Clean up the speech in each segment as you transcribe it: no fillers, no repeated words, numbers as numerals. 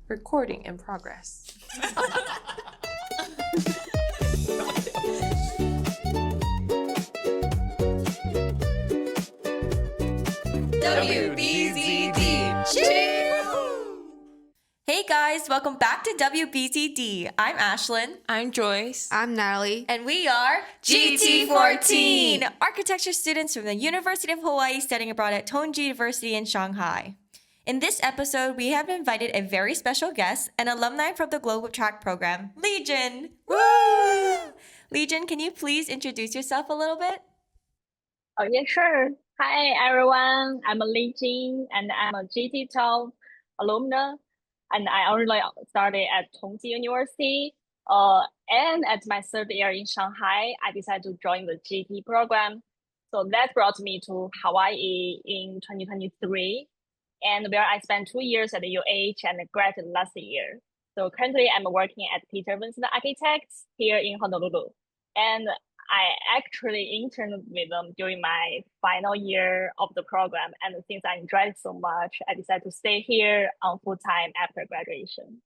Recording in progress. WBZD. Hey guys, welcome back to WBZD. I'm Ashlyn. I'm Joyce. I'm Natalie. And we are GT14, architecture students from the University of Hawaii studying abroad at Tongji University in Shanghai. In this episode, we have invited a very special guest, an alumni from the Global Track program, Lijin. Woo! Lijin, can you please introduce yourself a little bit? Oh, yeah, sure. Hi, everyone. I'm Lijin, and I'm a GT12 alumna. And I originally started at Tongji University. And at my third year in Shanghai, I decided to join the GT program. So that brought me to Hawaii in 2023, and where I spent 2 years at the UH and graduated last year. So currently, I'm working at Peter Vincent Architects here in Honolulu. And I actually interned with them during my final year of the program. And since I enjoyed it so much, I decided to stay here on full time after graduation.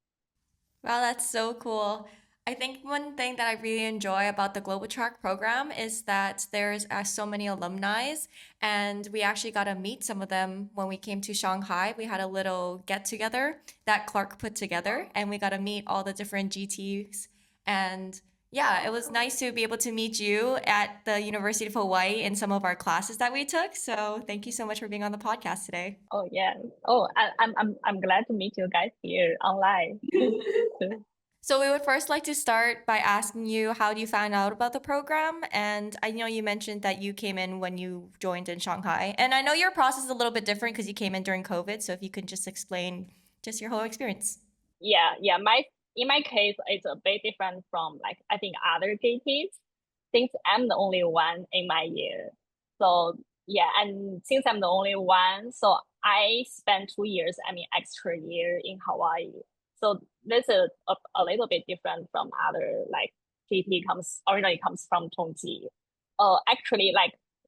Wow, that's so cool. I think one thing that I really enjoy about the Global Track program is that there's so many alumni, and we actually got to meet some of them when we came to Shanghai. We had a little get together that Clark put together, and we got to meet all the different GTs. And yeah, it was nice to be able to meet you at the University of Hawaii in some of our classes that we took. So thank you so much for being on the podcast today. Oh yeah. Oh, I'm glad to meet you guys here online. So we would first like to start by asking you how you found out about the program. And I know you mentioned that you came in when you joined in Shanghai. And I know your process is a little bit different because you came in during COVID. So if you can just explain just your whole experience. Yeah. In my case, it's a bit different from I think other GTs, since I'm the only one in my year. So yeah, and since I'm the only one, so I spent 2 years, extra year in Hawaii. So this is a little bit different from other GT originally comes from Tongji. Actually,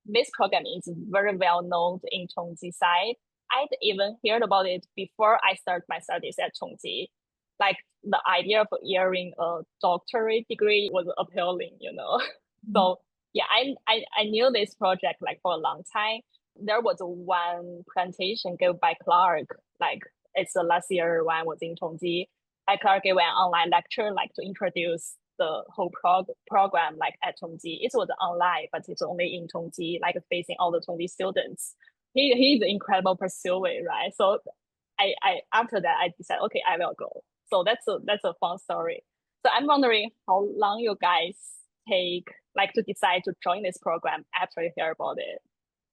this program is very well known in Tongji side. I'd even heard about it before I started my studies at Tongji. The idea of earning a doctorate degree was appealing, So yeah, I knew this project for a long time. There was one presentation given by Clark, it's the last year when I was in Tongji. Clark gave an online lecture to introduce the whole program at Tongji. It was online, but it's only in Tongji, facing all the Tongji students. He's an incredible pursuer, right? So I after that I decided, okay, I will go. So that's a fun story. So I'm wondering how long you guys take to decide to join this program after you hear about it.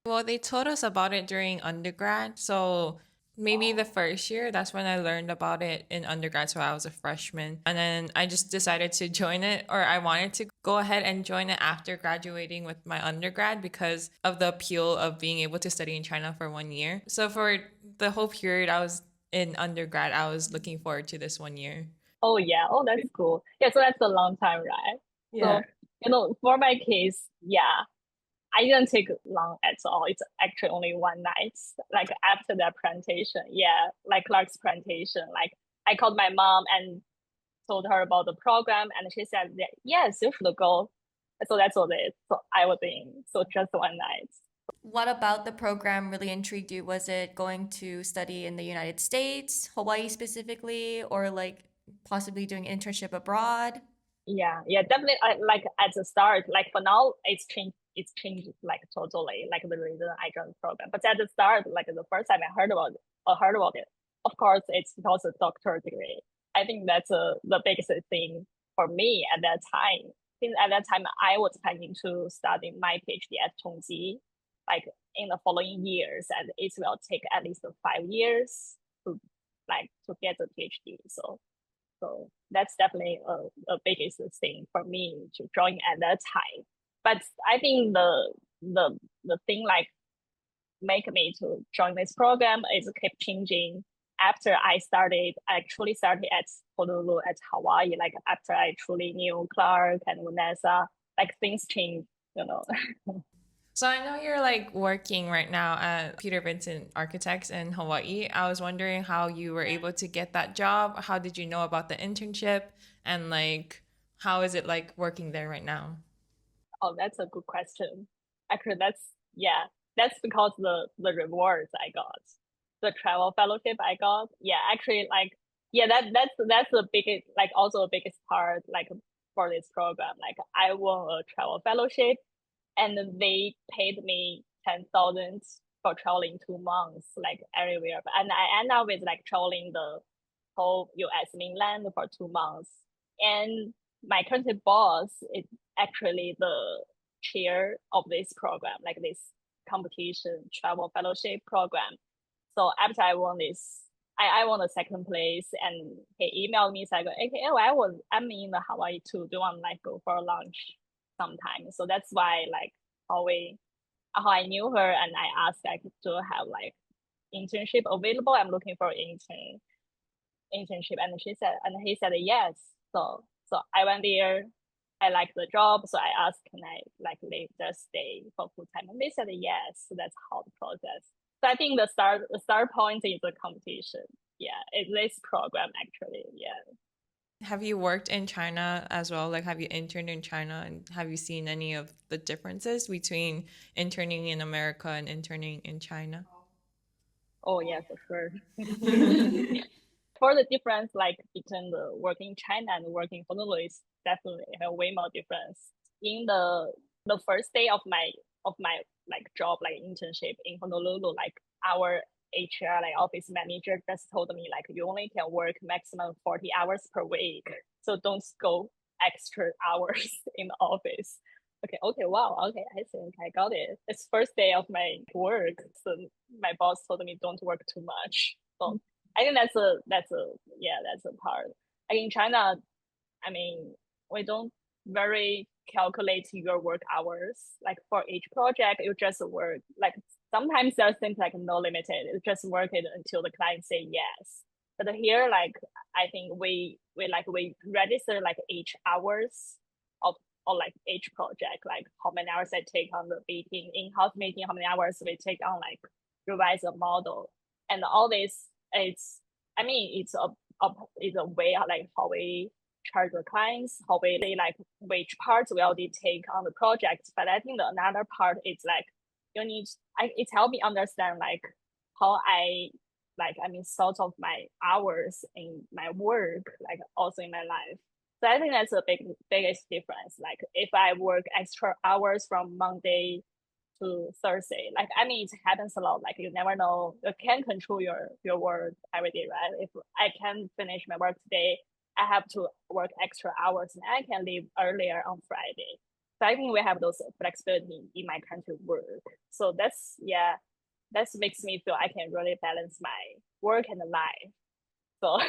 Well, they told us about it during undergrad. So maybe the first year, that's when I learned about it in undergrad. So I was a freshman. And then I just decided to join it, or I wanted to go ahead and join it after graduating with my undergrad because of the appeal of being able to study in China for 1 year. So for the whole period I was in undergrad, I was looking forward to this 1 year. Oh yeah. Oh, that's cool. Yeah, so that's a long time, right? Yeah. So, for my case, yeah, I didn't take long at all. It's actually only one night, after that presentation. Yeah, Clark's presentation. I called my mom and told her about the program, and she said that, yes, you should go. So that's all it is. So I was in. So just one night. What about the program really intrigued you? Was it going to study in the United States, Hawaii specifically, or possibly doing internship abroad? Yeah, definitely. At the start, for now, it's changed. It's changed totally. The reason I joined the program, but at the start, the first time I heard about it, of course, it's because of doctorate degree. I think that's the biggest thing for me at that time. Since at that time I was planning to study my PhD at Tongji, in the following years, and it will take at least 5 years to get the PhD. So that's definitely a biggest thing for me to join at that time. But I think the thing make me to join this program is keep changing. After I actually started at Honolulu at Hawaii, after I truly knew Clark and Vanessa, things change, So I know you're like working right now at Peter Vincent Architects in Hawaii. I was wondering how you were able to get that job. How did you know about the internship? And like, how is it like working there right now? Oh, that's a good question. Actually, that's because the rewards I got, the travel fellowship I got. Yeah, actually, like, yeah, that's the biggest, like, also the biggest part, like, for this program. Like, I won a travel fellowship, and they paid me 10,000 for traveling 2 months, like everywhere. And I end up with like traveling the whole U.S. mainland for 2 months. And my current boss is actually the chair of this program, like this competition travel fellowship program. So after I won this, I won the second place, and he emailed me saying, "Okay, oh, I'm in the Hawaii too. Do you want to like go for lunch sometime?" So that's why like how I knew her, and I asked like to have like internship available. I'm looking for internship, and he said yes. So I went there. I liked the job, so I asked, can I like leave the stay for full time, and they said yes. So that's how the process. So I think the start point is the competition. Yeah, it's this program actually. Yeah. Have you worked in China as well? Like, have you interned in China and have you seen any of the differences between interning in America and interning in China? Oh yeah, for sure. For the difference like between the working in China and working in Honolulu is definitely a way more difference. In the first day of my like job like internship in Honolulu, like our HR like office manager just told me like you only can work maximum 40 hours per week. So don't go extra hours in the office. Okay, wow, okay, I think I got it. It's first day of my work. So my boss told me don't work too much. So I think that's a part. Like in China, I mean, we don't very calculate your work hours. Like for each project, you just work. Like sometimes there's things like no limited. You just work it until the client say yes. But here, like I think we register like each hours of or like each project, like how many hours I take on the meeting, in-house meeting, how many hours we take on like revise a model, and all this. It's I mean it's a way like how we charge the clients, how we like which parts we already take on the project. But I think the another part is like you need it's helped me understand like how I mean sort of my hours in my work, like also in my life. So I think that's the biggest difference. Like if I work extra hours from Monday to Thursday. Like I mean, it happens a lot. Like you never know. You can't control your work every day, right? If I can finish my work today, I have to work extra hours, and I can leave earlier on Friday. So I think we have those flexibility in my country work. So that makes me feel I can really balance my work and life. So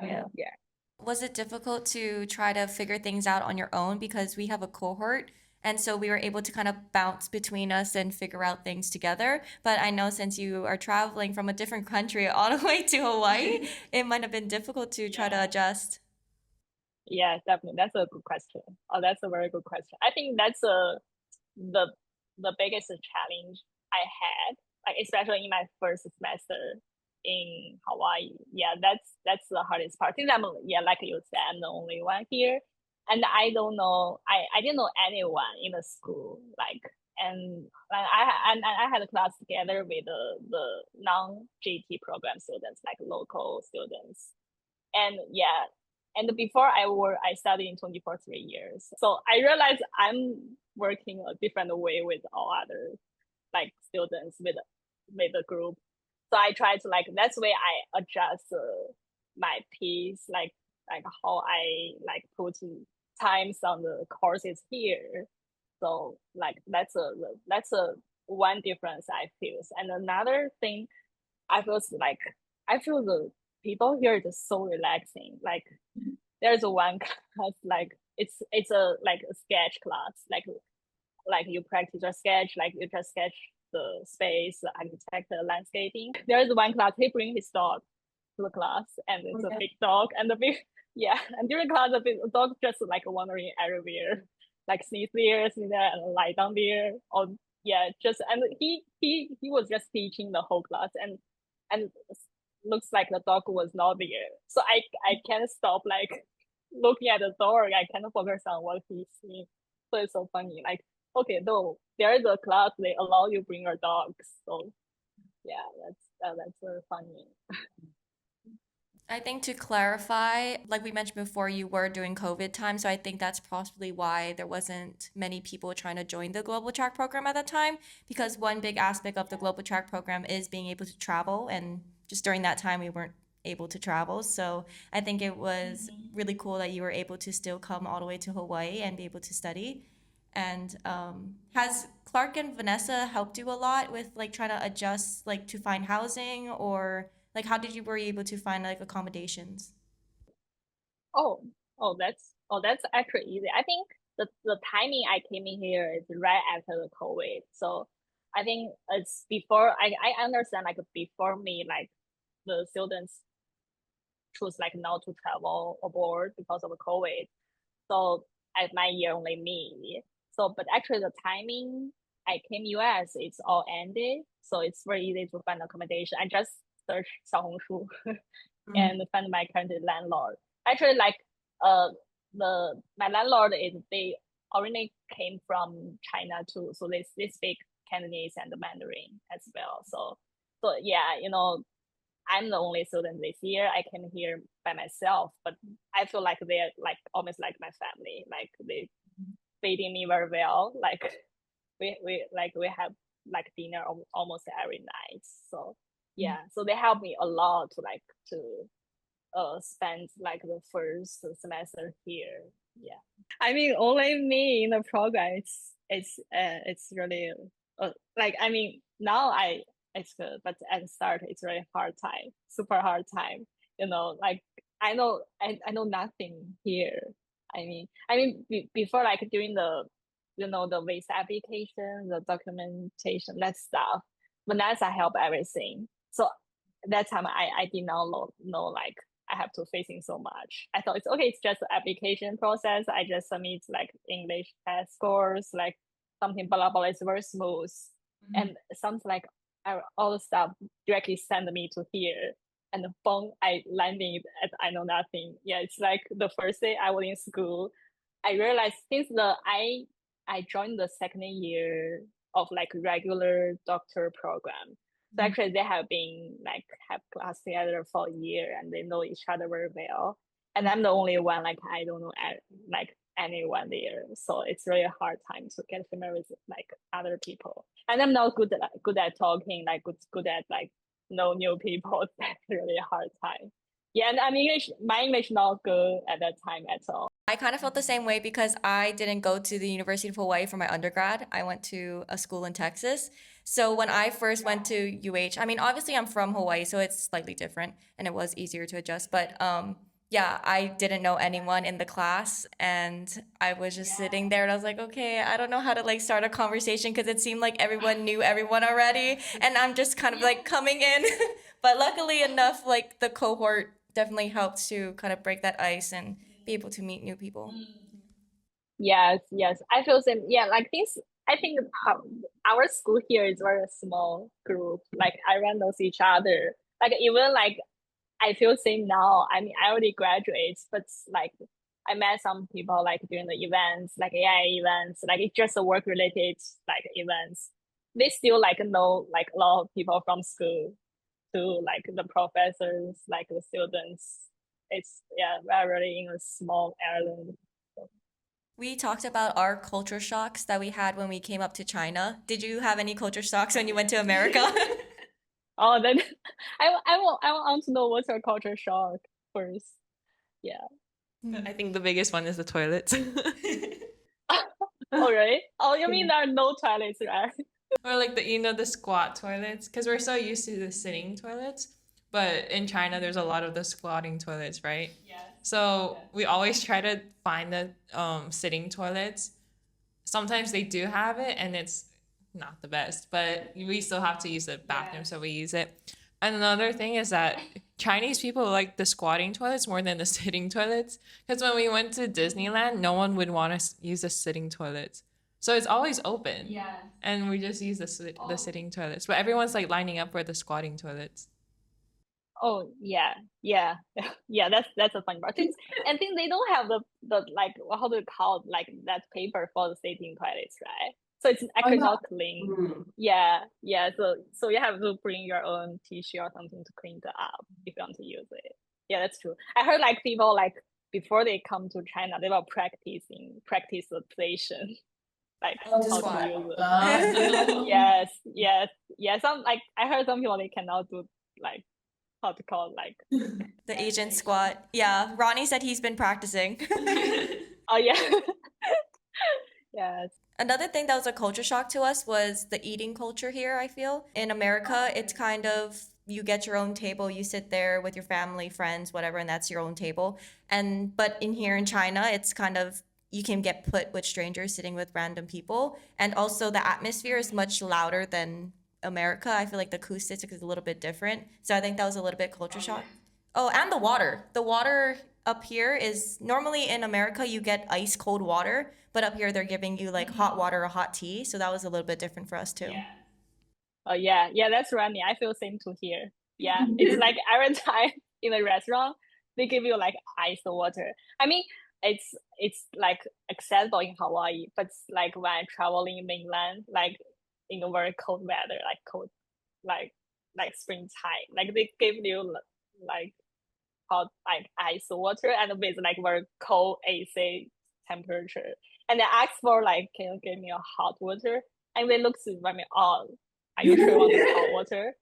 Yeah. yeah. Was it difficult to try to figure things out on your own because we have a cohort? And so we were able to kind of bounce between us and figure out things together. But I know since you are traveling from a different country all the way to Hawaii, it might have been difficult to try to Yeah. adjust. Yeah, definitely. That's a good question. Oh, that's a very good question. I think that's the the biggest challenge I had, like especially in my first semester in Hawaii. Yeah, that's the hardest part. Since I'm yeah, like you said, I'm the only one here, and I don't know. I didn't know anyone in the school. Like and like I had a class together with the non GT program students, like local students, and yeah, and before I studied in 20 for 3 years. So I realized I'm working a different way with all other like students with the group. So I try to like that's where I adjust my piece, like how I like put times on the courses here. So like that's a one difference I feel. And another thing I feel like I feel the people here is just so relaxing. Like there's one class like it's a like a sketch class. Like you practice your sketch, like you just sketch the space, the architect, the landscaping. There's one class, he bring his dog to the class, and it's a big dog, and the big yeah, and during class the big dog just like wandering everywhere, like sneeze there, and lie down there, or yeah, just and he was just teaching the whole class, and looks like the dog was not there. So I can't stop like looking at the dog. I can't focus on what he's seeing. So it's so funny. Like, okay, no, there is a class they allow you bring your dogs. So yeah, that's very funny. I think to clarify, like we mentioned before, you were during COVID time, so I think that's possibly why there wasn't many people trying to join the Global Track program at that time, because one big aspect of the Global Track program is being able to travel, and just during that time we weren't able to travel. So I think it was really cool that you were able to still come all the way to Hawaii and be able to study. And has Clark and Vanessa helped you a lot with like trying to adjust, like to find housing, or like how did you were you able to find like accommodations? Oh, that's actually easy. I think the timing I came in here is right after the COVID. So I think it's before I understand like before me, like the students choose like not to travel abroad because of the COVID. So at my year only me. So but actually the timing I came US it's all ended. So it's very easy to find accommodation. I just search 小红书 Mm. and find my current landlord. Actually, like uh, my landlord is they originally came from China too, so they speak Cantonese and Mandarin as well. So yeah, I'm the only student this year. I came here by myself, but I feel like they're like almost like my family. Like they feeding me very well. Like we have like dinner almost every night. So yeah, so they help me a lot to like to spend like the first semester here. Yeah, I mean only me in the program. It's really like I mean now it's good, but at the start it's really hard time, super hard time. Like I know nothing here. Before like doing the visa application, the documentation, that stuff. Vanessa help everything. So that time I did not know like I have to facing so much. I thought it's okay, it's just the application process. I just submit like English test scores, like something blah blah. It's very smooth, and something like all the stuff directly send me to here. And the phone I landed at I know nothing. Yeah, it's like the first day I was in school, I realized since I joined the second year of like regular doctor program. So actually they have been like have class together for a year and they know each other very well. And I'm the only one like I don't know like anyone there. So it's really a hard time to get familiar with like other people. And I'm not good at talking, like good at like know new people. That's really a hard time. Yeah, and my English not good at that time at all. I kind of felt the same way because I didn't go to the University of Hawaii for my undergrad. I went to a school in Texas. So when I first went to UH, I mean, obviously I'm from Hawaii, so it's slightly different and it was easier to adjust. But yeah, I didn't know anyone in the class and I was just sitting there and I was like, okay, I don't know how to like start a conversation because it seemed like everyone knew everyone already and I'm just kind of like coming in. But luckily enough, like the cohort definitely helped to kind of break that ice and be able to meet new people. Yes, yes. I feel same. Yeah, like this. I think our school here is very small group. Like everyone knows each other. Like even like I feel same now. I mean, I already graduated, but like I met some people like during the events, like AI events, like it's just a work related like events. They still like know like a lot of people from school too, like the professors, like the students. It's yeah, we're really in a small island. We talked about our culture shocks that we had when we came up to China. Did you have any culture shocks when you went to America? Oh, then I want to know what's your culture shock first. Yeah. I think the biggest one is the toilets. Oh, really? Oh, you mean there are no toilets, right? Or like the squat toilets, because we're so used to the sitting toilets, but in China there's a lot of the squatting toilets, right? So we always try to find the sitting toilets. Sometimes they do have it, and it's not the best, but we still have to use the bathroom, so we use it. And another thing is that Chinese people like the squatting toilets more than the sitting toilets. Because when we went to Disneyland, no one would want to use the sitting toilets. So it's always open. Yeah. And we just use the sitting toilets. But everyone's like lining up for the squatting toilets. Oh yeah, yeah, yeah. That's a funny part. And think they don't have the like how do you call it, like that paper for the sitting toilets, right? So it's actually not clean. Yeah, yeah. So you have to bring your own tissue or something to clean it up if you want to use it. Yeah, that's true. I heard like people like before they come to China, they will practice the position, like Oh, how squat. to use it. Yes, yes, yeah. Some like I heard some people they cannot do like how to call it, like The Asian squat. Yeah, Ronnie said he's been practicing. oh yeah. Yes. Another thing that was a culture shock to us was the eating culture here, I feel. In America, it's kind of you get your own table, you sit there with your family, friends, whatever, and that's your own table. And but in here in China, it's kind of you can get put with strangers sitting with random people. And also the atmosphere is much louder than America. I feel like the acoustics is a little bit different. So I think that was a little bit culture shock. Oh, and the water. The water up here is normally in America you get ice cold water, but up here they're giving you like hot water or hot tea. So that was a little bit different for us too. Oh yeah, yeah, that's runny. I feel same too here. Yeah, it's like every time in a restaurant they give you like iced water. I mean, it's like accessible in Hawaii, but like when I traveling in mainland, like in a very cold weather, like cold, like springtime, like they give you like hot like ice water and with like very cold AC temperature. And they ask for like, can you give me a hot water? And they look at me, oh, are you sure you want this hot water?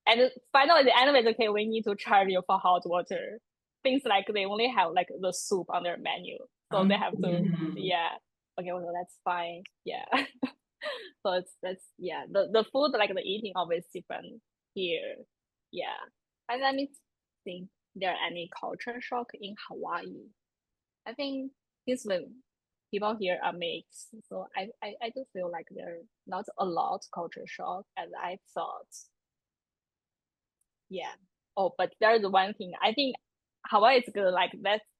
And finally, at the end of it, okay, we need to charge you for hot water. Things like they only have like the soup on their menu, so they have to, yeah. Okay, well that's fine, yeah. So that's yeah. The food like the eating always different here, yeah. And let me think, there any culture shock in Hawaii? I think it's the people here are mixed, so I do feel like there not a lot culture shock as I thought. Yeah. Oh, but there's one thing. I think Hawaii is good. Like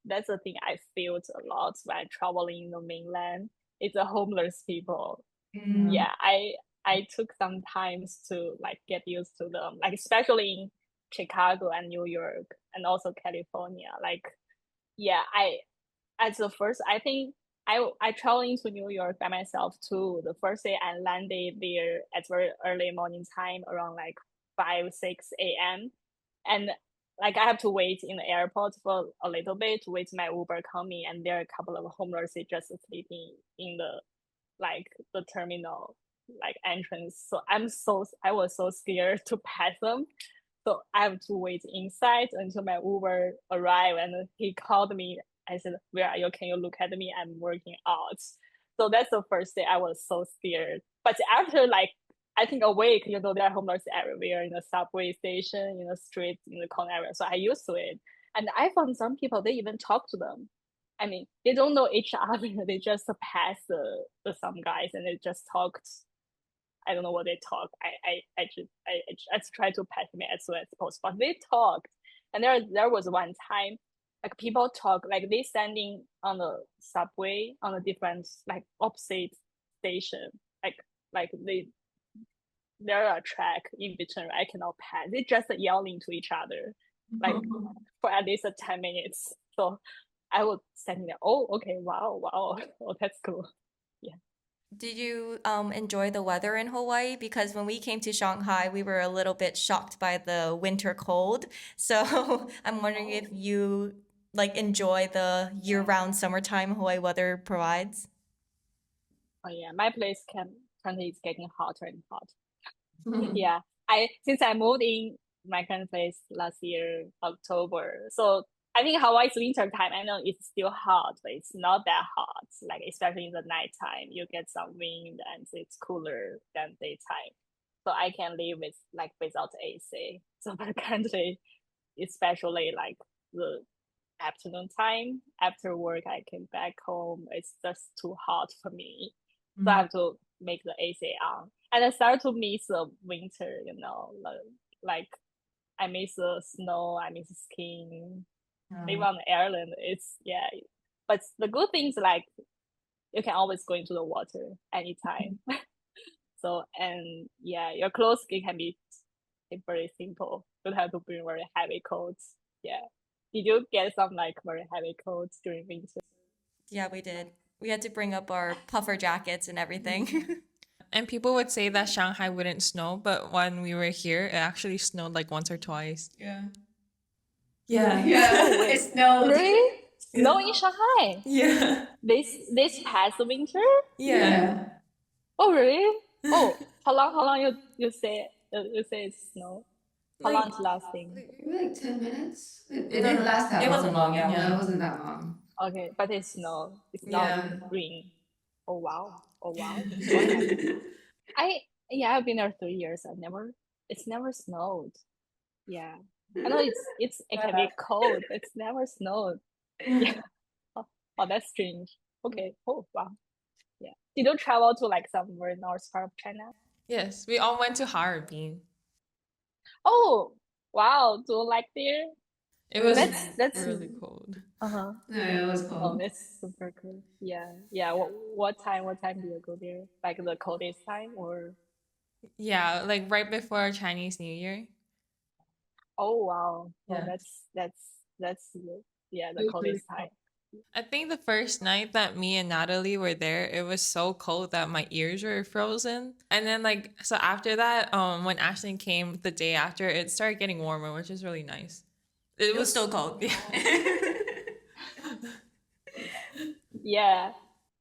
that's the thing I felt a lot when traveling in the mainland. It's the homeless people. Yeah, I took some times to like get used to them. Like especially in Chicago and New York and also California. Like yeah, I at the first I think I traveled into New York by myself too. The first day I landed there at very early morning time, around like 5 6 a.m. And like I have to wait in the airport for a little bit to wait my Uber coming, and there are a couple of homeless just sleeping in the like the terminal like entrance. So I was so scared to pass them. So I have to wait inside until my Uber arrived, and he called me. I said, "Where are you? Can you look at me? I'm working out." So that's the first day I was so scared. But after like I think a week, there are homeless everywhere in the subway station, in the street, in the corner area. So I used to it, and I found some people they even talk to them. I mean, they don't know each other. They just pass the some guys and they just talked. I don't know what they talk. I just try to pass me as soon as possible. But they talked, and there was one time like people talk like they standing on the subway on a different like opposite station, like they there are a track in between. I cannot pass. They just yelling to each other like for at least 10 minutes. So I was standing there. Oh, okay, wow, wow. Oh, that's cool. Yeah. Did you enjoy the weather in Hawaii? Because when we came to Shanghai, we were a little bit shocked by the winter cold. So I'm wondering if you like enjoy the year-round summertime Hawaii weather provides. Oh yeah, my place currently is getting hotter and hotter. Yeah, I since I moved in my current place last year October, so I think Hawaii's winter time. I know it's still hot, but it's not that hot. Like especially in the nighttime, you get some wind and it's cooler than daytime. So I can live with like without AC. So but currently, especially like the afternoon time after work, I came back home. It's just too hot for me, so I have to make the AC on, and I start to miss the winter. Like I miss the snow, I miss skiing. Live on the island, it's yeah. But the good things like you can always go into the water anytime. So, and yeah, your clothes it can be very simple. Don't have to bring very heavy coats. Yeah. Did you get some like very heavy coats during winter? Yeah, we did. We had to bring up our puffer jackets and everything. And people would say that Shanghai wouldn't snow, but when we were here, it actually snowed like once or twice. Yeah. Yeah. Oh wait, It snowed. really? Snow Yeah. in Shanghai Yeah. this past winter? Yeah. Oh really? Oh, how long you say it's snow? How long it's lasting? Maybe like 10 minutes. It No, didn't no, last that It long. wasn't long, yeah. No, it wasn't that long. Okay, but it's snow. It's Yeah. not rain. Oh wow. Oh wow. So happy. I've been there 3 years. It's never snowed. Yeah. I know it can be cold. It's never snowed. Yeah. Oh, that's strange. Okay. Oh wow. Yeah. Did you travel to like somewhere north part of China? Yes, we all went to Harbin. Oh wow. Do you like there? It was That's really cold. uh-huh. Yeah, it was Oh, cold. that's super cool. Yeah. Yeah. What time do you go there? Like the coldest time or Yeah, like right before Chinese New Year. oh wow. Oh Yeah. that's yeah, the coldest time. I think the first night that me and Natalie were there, it was so cold that my ears were frozen. And then like so after that, when Ashton came the day after, it started getting warmer, which is really nice. It was still cold. Yeah.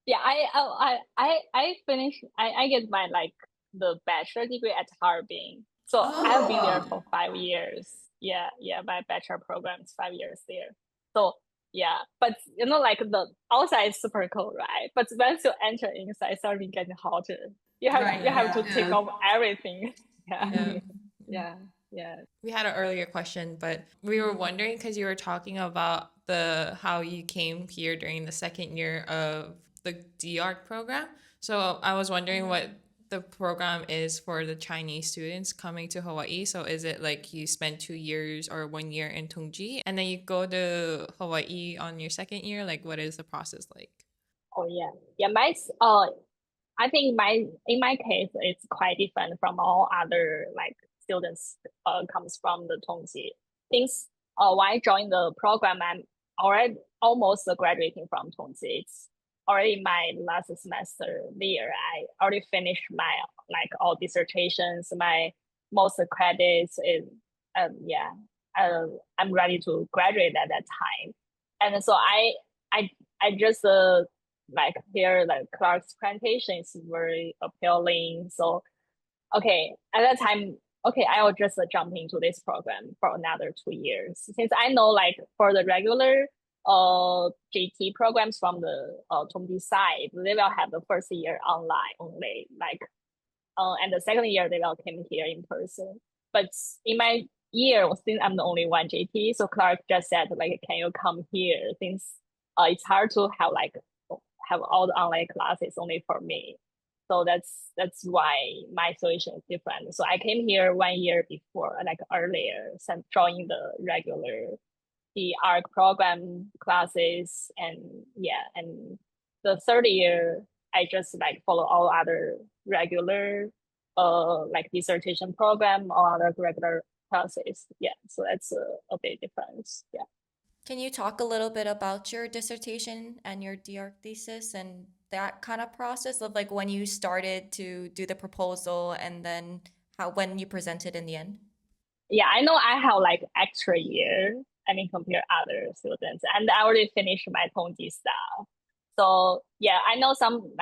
Yeah, I finished I get my like the bachelor degree at Harbin. So I've been there for 5 years. Yeah, yeah, my bachelor program is 5 years there. So yeah, but you know, like the outside is super cold, right? But once you enter inside, it's starting getting hotter. Right, You have to yeah. take off everything. Yeah, Yeah. yeah, yeah. We had an earlier question, but we were wondering because you were talking about the how you came here during the second year of the D-Art program. So I was wondering what the program is for the Chinese students coming to Hawaii. So is it like you spend 2 years or 1 year in Tongji and then you go to Hawaii on your second year? Like what is the process like? Oh yeah, yeah. I think in my case, it's quite different from all other like students comes from the Tongji. Since when I joined the program, I'm already almost graduating from Tongji. It's already my last semester there. I already finished my like all dissertations, my most credits is yeah. I'm ready to graduate at that time, and so I I just like here like Clark's presentation is very appealing. So okay, at that time, okay, I will just jump into this program for another 2 years. Since I know like for the regular JT programs from the Tongji side, they will have the first year online only, like and the second year they will come here in person. But in my year, since I'm the only one JT, so Clark just said like, can you come here? Since it's hard to have all the online classes only for me. So that's why my situation is different. So I came here 1 year before, like earlier, joining the regular the art program classes, and yeah, and the third year I just like follow all other regular like dissertation program or other regular classes. Yeah, so that's a big difference. Yeah. Can you talk a little bit about your dissertation and your DR thesis and that kind of process of like when you started to do the proposal and then how when you presented in the end? Yeah, I know I have like extra year. I mean, compare other students, and I already finished my Tongji stuff. So yeah, I know some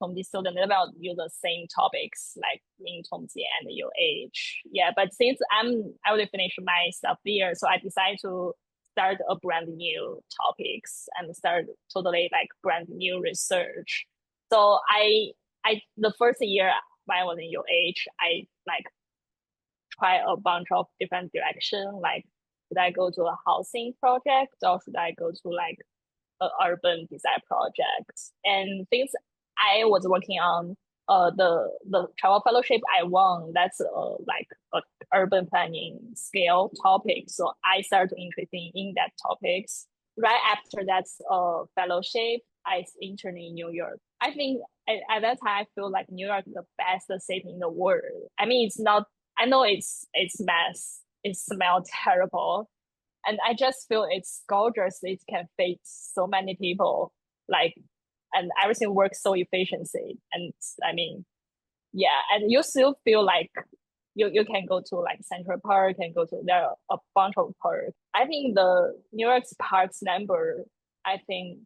Tongji students they will use the same topics like in Tongji and UH. Yeah, but since I already finished my stuff there, so I decided to start a brand new topics and start totally like brand new research. So I the first year when I was in UH, I like try a bunch of different direction. Like, should I go to a housing project or should I go to like an urban design project? And things I was working on, the travel fellowship I won, that's like a urban planning scale topic. So I started interested in that topics. Right after that fellowship, I interned in New York. I think at that time I feel like New York is the best city in the world. I mean, it's not. I know it's mess. It smells terrible, and I just feel it's gorgeous. It can fit so many people, like, and everything works so efficiently. And I mean, yeah, and you still feel like you can go to like Central Park and go to there are a bunch of parks. I think the New York's parks number, I think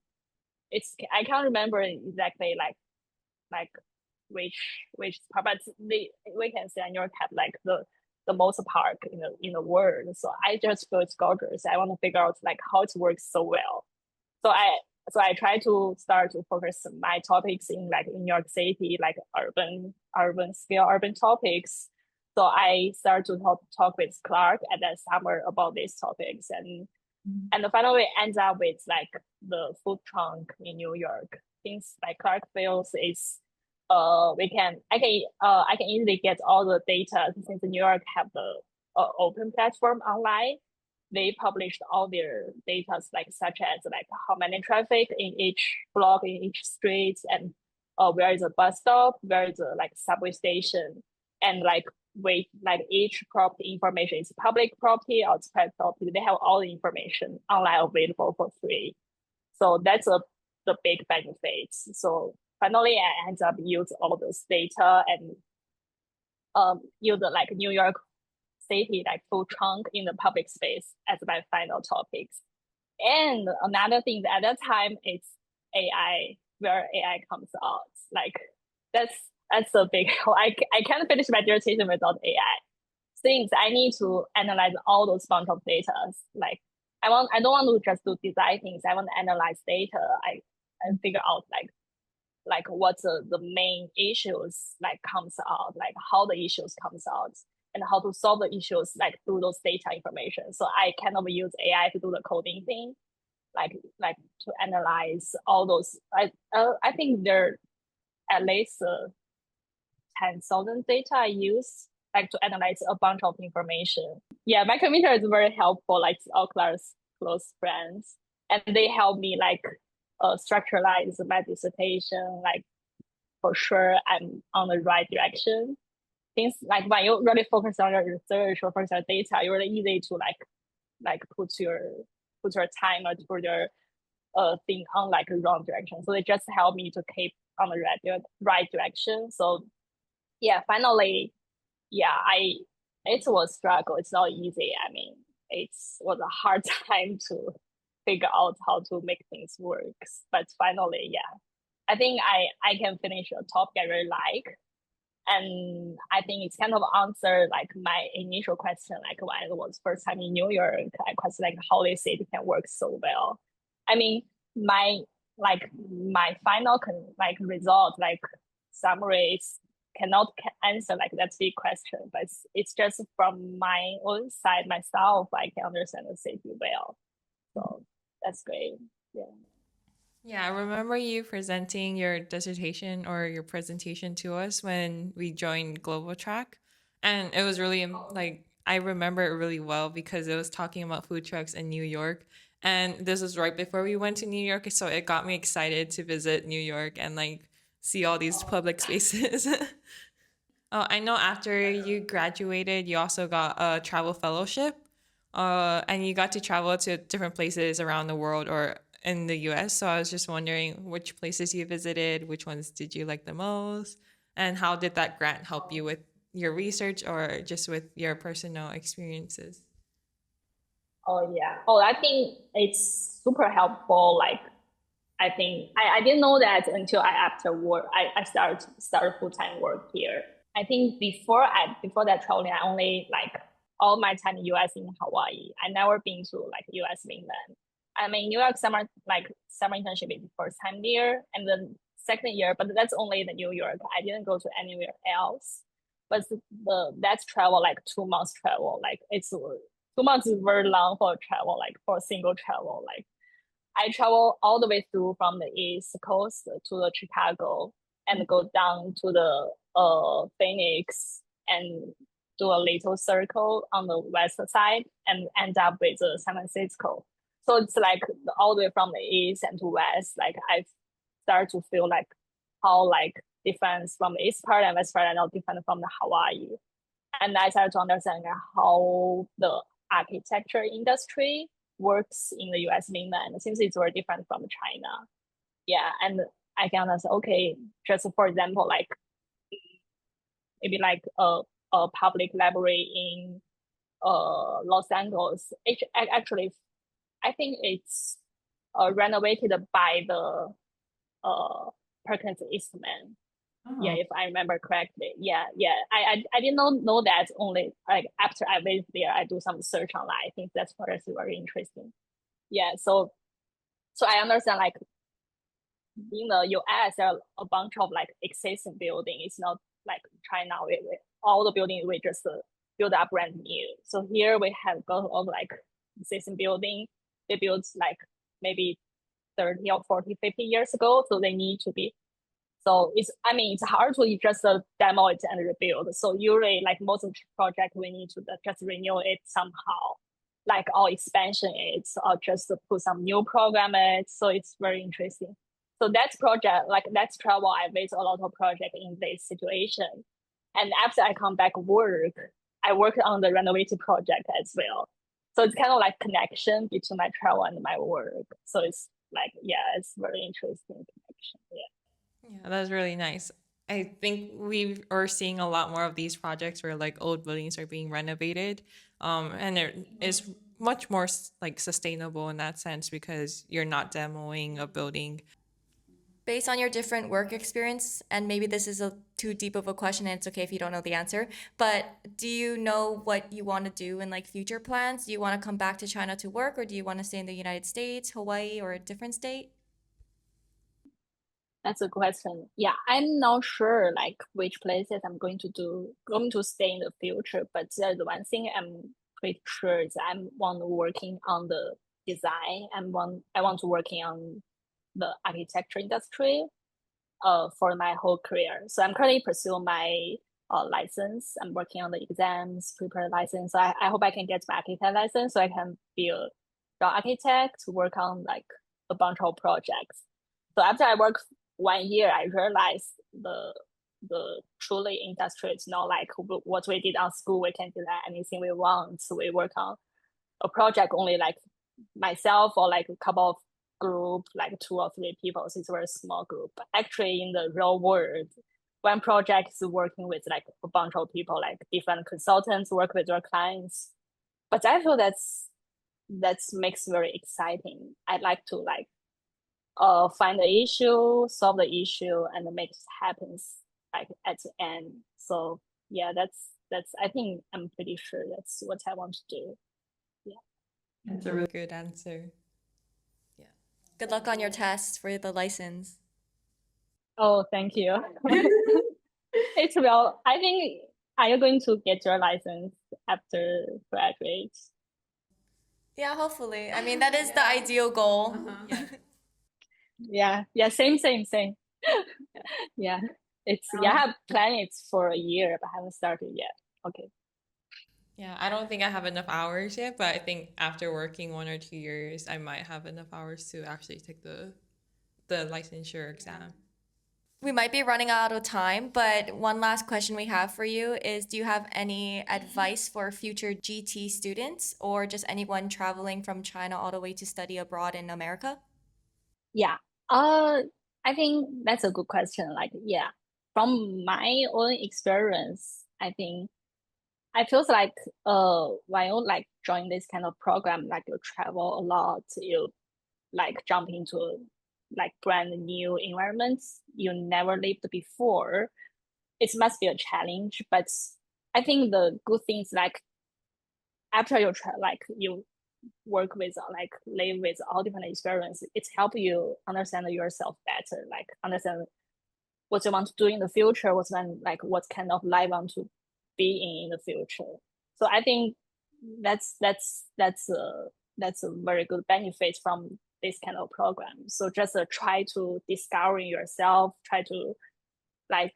I can't remember exactly like which part, but we can say New York have like the most park in the world. So I just feel it's gorgeous. I want to figure out like how it works so well. So I try to start to focus my topics in like in New York City, like urban scale, urban topics. So I start to talk with Clark at that summer about these topics, and finally ends up with like the food trunk in New York. Things like Clark feels is I can easily get all the data since New York have the open platform online. They published all their data like such as like how many traffic in each block, in each street, and where is a bus stop, where is a like subway station, and like like each property information is public property or it's private property. They have all the information online available for free. So that's the big benefits. So finally, I end up use all those data and use like New York City like food trunk in the public space as my final topics. And another thing at that time it's AI, where AI comes out. Like that's a big I can't finish my dissertation without AI. Since I need to analyze all those bunch of data. Like I don't want to just do design things. I want to analyze data. I figure out like what's the main issues like comes out, like how the issues comes out and how to solve the issues like through those data information. So I kind of use AI to do the coding thing, like to analyze all those. I think there are at least 10,000 data I use like to analyze a bunch of information. Yeah, my computer is very helpful, like all close friends, and they help me like structuralize my dissertation. Like for sure, I'm on the right direction. Things like when you really focus on your research or focus on data, you're really easy to like put your time or put your thing on like the wrong direction. So they just help me to keep on the right direction. So yeah, finally, yeah, it was a struggle. It's not easy. I mean, it was a hard time to figure out how to make things work. But finally, yeah, I think I can finish a topic I really like. And I think it's kind of answered like my initial question, like when I was first time in New York, I questioned like how this city can work so well. I mean, my my final result like summaries cannot answer like that big question, but it's just from my own side myself, I can understand the city well. So that's great. Yeah. Yeah, I remember you presenting your dissertation or your presentation to us when we joined Global Track. And it was really like, I remember it really well because it was talking about food trucks in New York. And this was right before we went to New York. So it got me excited to visit New York and like see all these public spaces. Oh, I know after you graduated, you also got a travel fellowship. And you got to travel to different places around the world or in the US. So I was just wondering which places you visited, which ones did you like the most, and how did that grant help you with your research or just with your personal experiences? Oh yeah. Oh, I think it's super helpful. Like I think I didn't know that until I after work I started full-time work here. I think before that traveling, I only like all my time in US in Hawaii. I never been to like US mainland. I mean New York summer internship is the first time there and then second year, but that's only the New York. I didn't go to anywhere else. But that's travel like 2 months travel. Like it's 2 months is very long for travel, like for a single travel. Like I travel all the way through from the East Coast to the Chicago and go down to the Phoenix and do a little circle on the west side and end up with San Francisco. So it's like all the way from the east and to west. Like start to feel like how like different from the east part and west part and all different from the Hawaii. And I started to understand how the architecture industry works in the US mainland since it's very different from China. Yeah, and I can understand, okay, just for example, like maybe like a public library in Los Angeles. Actually, I think it's renovated by the Perkins Eastman. Yeah, if I remember correctly. Yeah. I did not know that only like after I went there, I do some search online. I think that's very interesting. Yeah, so I understand like in the US there are a bunch of like existing building. It's not like China with all the building we just build up brand new. So here we have got of like existing building. They built like maybe 30 or 40, 50 years ago. So they need to be, so it's hard to just demo it and rebuild. So usually like most of the project, we need to just renew it somehow, like or expansion it or just put some new program in it. So it's very interesting. So that's project, like that's travel. I visit a lot of project in this situation. And after I come back work, I work on the renovated project as well. So it's kind of like connection between my travel and my work. So it's like, yeah, it's very interesting connection. Yeah. Yeah, that's really nice. I think we are seeing a lot more of these projects where like old buildings are being renovated, and it is much more like sustainable in that sense because you're not demoing a building. Based on your different work experience, and maybe this is too deep of a question and it's okay if you don't know the answer, but do you know what you want to do in like future plans? Do you want to come back to China to work, or do you want to stay in the United States, Hawaii, or a different state? That's a question. Yeah, I'm not sure like which places I'm going to stay in the future, but there's one thing I'm pretty sure is I want to working on the design and I want to working on the architecture industry for my whole career. So I'm currently pursuing my license. I'm working on the exams, prepare license. So I hope I can get my architect license so I can be a architect, work on like a bunch of projects. So after I work 1 year, I realized the truly industry is not like what we did on school. We can design anything we want. So we work on a project only like myself or like a couple of group, like 2 or 3 people. So it's a very small group. But actually, in the real world, one project is working with like a bunch of people, like different consultants work with their clients. But I feel that makes very exciting. I'd like to like find the issue, solve the issue, and make it happen like at the end. So yeah, that's I think I'm pretty sure that's what I want to do. Yeah. That's a really good answer. Good luck on your test for the license. Oh, thank you. It's well, I think, are you going to get your license after graduate? Yeah, hopefully. I mean, that is the ideal goal. Yeah, same. Yeah, I have planned it for a year, but haven't started yet. Okay. Yeah, I don't think I have enough hours yet, but I think after working 1 or 2 years, I might have enough hours to actually take the licensure exam. We might be running out of time, but one last question we have for you is, do you have any advice for future GT students or just anyone traveling from China all the way to study abroad in America? Yeah. I think that's a good question. Like, yeah, from my own experience, I think I feels like when you like join this kind of program, like you travel a lot, you like jump into like brand new environments you never lived before. It must be a challenge, but I think the good things like after you try, like you work with like live with all different experiences, it's help you understand yourself better, like understand what you want to do in the future, what kind of life you want to be in the future. So I think that's a very good benefit from this kind of program. So just try to discover yourself, try to like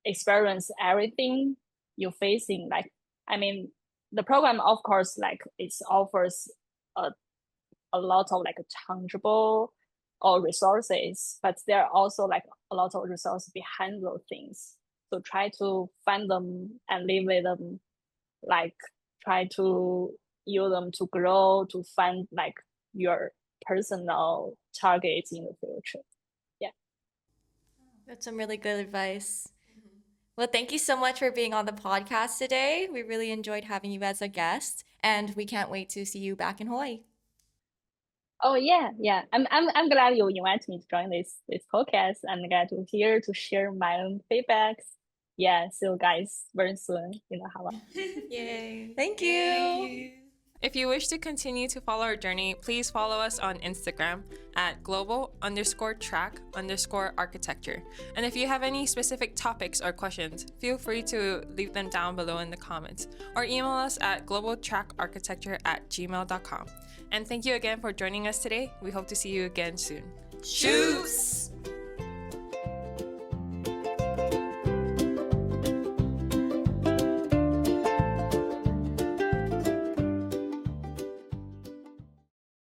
experience everything you're facing. Like, I mean, the program, of course, like it offers a lot of like tangible or resources, but there are also like a lot of resources behind those things. So try to find them and live with them, like try to use them to grow, to find like your personal targets in the future. Yeah. That's some really good advice. Well, thank you so much for being on the podcast today. We really enjoyed having you as a guest, and we can't wait to see you back in Hawaii. Oh yeah, yeah. I'm glad you invited me to join this podcast. I'm glad to here to share my own feedbacks. Yeah, see you guys very soon in Hawaii. Yay. Thank you. If you wish to continue to follow our journey, please follow us on Instagram at global_track_architecture. And if you have any specific topics or questions, feel free to leave them down below in the comments or email us at globaltrackarchitecture@gmail.com. And thank you again for joining us today. We hope to see you again soon. Shoots!